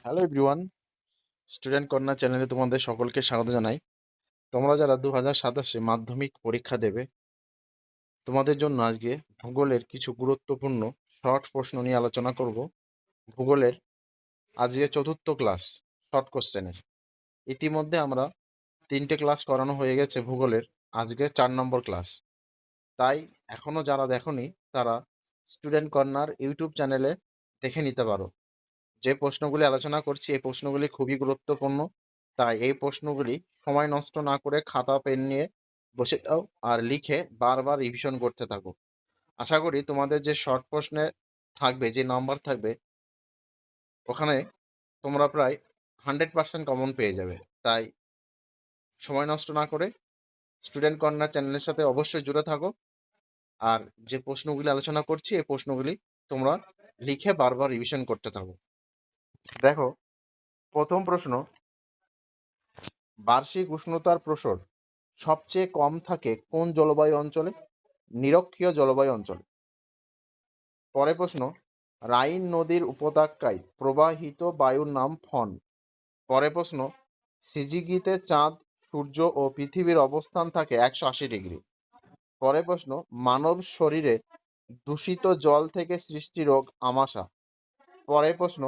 Hello everyone, student corner চ্যানেলে তোমাদের সকলকে স্বাগত জানাই। তোমরা যারা 2027 মাধ্যমিক পরীক্ষা দেবে, তোমাদের জন্য আজকে ভূগোলের কিছু গুরুত্বপূর্ণ শর্ট প্রশ্ন নিয়ে আলোচনা করব। ভূগোলের আজকে চতুর্থ ক্লাস, শর্ট কোশ্চেনের। ইতিমধ্যে আমরা 3টে ক্লাস করানো হয়ে গেছে ভূগোলের, আজকে 4 নম্বর ক্লাস। তাই এখনও যারা দেখোনি তারা স্টুডেন্ট কর্নার ইউটিউব চ্যানেলে দেখে নিতে পারো। যে প্রশ্নগুলি আলোচনা করছি এই প্রশ্নগুলি খুবই গুরুত্বপূর্ণ, তাই এই প্রশ্নগুলি সময় নষ্ট না করে খাতা পেন নিয়ে বসে যাও আর লিখে বারবার রিভিশন করতে থাকো। আশা করি তোমাদের যে শর্ট প্রশ্নে থাকবে, যে নাম্বার থাকবে, ওখানে তোমরা প্রায় 100% কমন পেয়ে যাবে। তাই সময় নষ্ট না করে স্টুডেন্ট কর্নার চ্যানেলের সাথে অবশ্যই জুড়ে থাকো। আর যে প্রশ্নগুলি আলোচনা করছি এই প্রশ্নগুলি তোমরা লিখে বারবার রিভিশন করতে থাকো। দেখো, প্রথম প্রশ্ন, বার্ষিক উষ্ণতার প্রসর সবচেয়ে কম থাকে কোন জলবায়ু অঞ্চলে? নিরক্ষীয় জলবায়ু অঞ্চলে। পরের প্রশ্ন, রাইন নদীর উপত্যকায় প্রবাহিত বায়ুর নাম ফন। পরের প্রশ্ন, সিজিগিতে চাঁদ, সূর্য ও পৃথিবীর অবস্থান থাকে 180 ডিগ্রি। পরের প্রশ্ন, মানব শরীরে দূষিত জল থেকে সৃষ্টি রোগ আমাশা। পরের প্রশ্ন,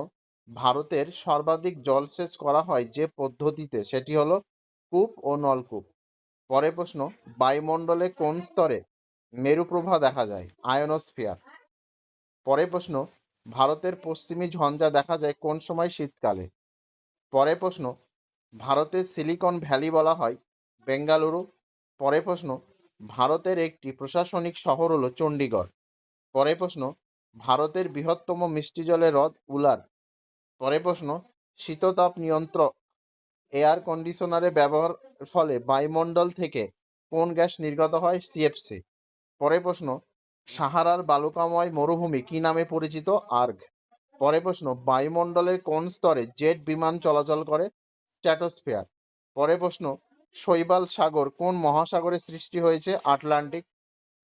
ভারতের সর্বাধিক জলসেচ করা হয় যে পদ্ধতিতে, সেটি হলো কূপ ও নলকূপ। পরের প্রশ্ন, বায়ুমণ্ডলে কোন স্তরে মেরুপ্রভা দেখা যায়? আয়োনোস্ফিয়ার। পরের প্রশ্ন, ভারতের পশ্চিমী ঝঞ্ঝা দেখা যায় কোন সময়? শীতকালে। পরের প্রশ্ন, ভারতের সিলিকন ভ্যালি বলা হয় বেঙ্গালুরু। পরের প্রশ্ন, ভারতের একটি প্রশাসনিক শহর হলো চণ্ডীগড়। পরের প্রশ্ন, ভারতের বৃহত্তম মিষ্টি জলের হ্রদ উলার। পরের প্রশ্ন, শীততাপ নিয়ন্ত্রক এয়ার কন্ডিশনারে ব্যবহার ফলে বায়ুমণ্ডল থেকে কোন গ্যাস নির্গত হয়? সিএফসি। পরের প্রশ্ন, সাহারার বালুকাময় মরুভূমি কি নামে পরিচিত? আর্গ। পরের প্রশ্ন, বায়ুমণ্ডলের কোন স্তরে জেট বিমান চলাচল করে? স্ট্র্যাটোস্ফিয়ার। পরের প্রশ্ন, শৈবাল সাগর কোন মহাসাগরে সৃষ্টি হয়েছে? আটলান্টিক।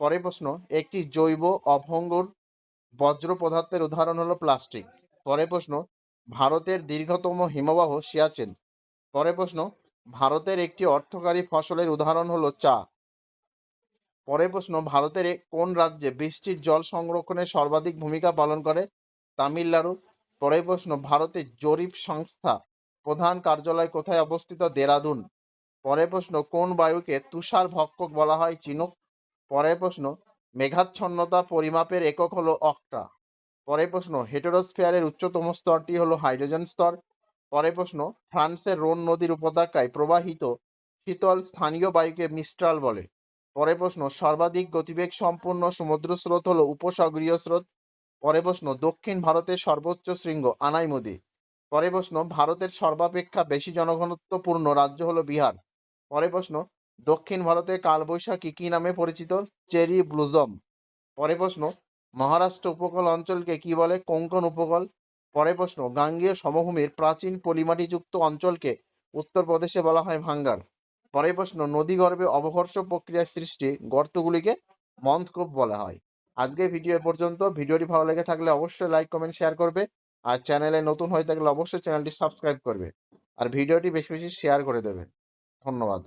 পরের প্রশ্ন, একটি জৈব অভঙ্গুর বজ্র পদার্থের উদাহরণ হলো প্লাস্টিক। পরের প্রশ্ন, ভারতের দীর্ঘতম হিমবাহ সিয়াচেন। পরের প্রশ্ন, ভারতের একটি অর্থকারী ফসলের উদাহরণ হলো চা। পরের প্রশ্ন, ভারতের কোন রাজ্যে বৃষ্টির জল সংরক্ষণে সর্বাধিক ভূমিকা পালন করে? তামিলনাড়ু। পরের প্রশ্ন, ভারতের জরিপ সংস্থা প্রধান কার্যালয় কোথায় অবস্থিত? দেরাদুন। পরের প্রশ্ন, কোন বায়ুকে তুষার ভক্ষক বলা হয়? চিনুক। পরের প্রশ্ন, মেঘাচ্ছন্নতা পরিমাপের একক হলো অক্টা। পরের প্রশ্ন, হেটেরোস্ফিয়ারের উচ্চতম স্তরটি হলো হাইড্রোজেন স্তর। পরের প্রশ্ন, ফ্রান্সের রোন নদীর উপত্যকায় প্রবাহিত শীতল স্থানীয় বায়ুকে মিস্ট্রাল বলে। পরের প্রশ্ন, সর্বাধিক গতিবেগ সম্পন্ন সমুদ্র স্রোত হলো উপসাগরীয় স্রোত। পরের প্রশ্ন, দক্ষিণ ভারতের সর্বোচ্চ শৃঙ্গ আনাইমুদি। পরের প্রশ্ন, ভারতের সর্বাপেক্ষা বেশি জনঘনত্বপূর্ণ রাজ্য হলো বিহার। পরের প্রশ্ন, দক্ষিণ ভারতের কালবৈশাখী কি নামে পরিচিত? Cherry blossom. পরের প্রশ্ন, মহারাষ্ট্র উপকূল অঞ্চলকে কি বলে? কোঙ্কণ উপকূল। পরের প্রশ্ন, গাঙ্গেয় সমভূমির প্রাচীন পলিমাটিযুক্ত অঞ্চলকে উত্তরপ্রদেশে বলা হয় ভাঙ্গার। পরের প্রশ্ন, নদীগর্ভে অবঘর্ষ প্রক্রিয়ার সৃষ্টি গর্তগুলিকে মন্থকূপ বলা হয়। আজকে ভিডিও এ পর্যন্ত। ভিডিওটি ভালো লেগে থাকলে অবশ্যই লাইক, কমেন্ট, শেয়ার করবে। আর চ্যানেলে নতুন হয়ে থাকলে অবশ্যই চ্যানেলটি সাবস্ক্রাইব করবে। আর ভিডিওটি বেশি বেশি শেয়ার করে দেবে। ধন্যবাদ।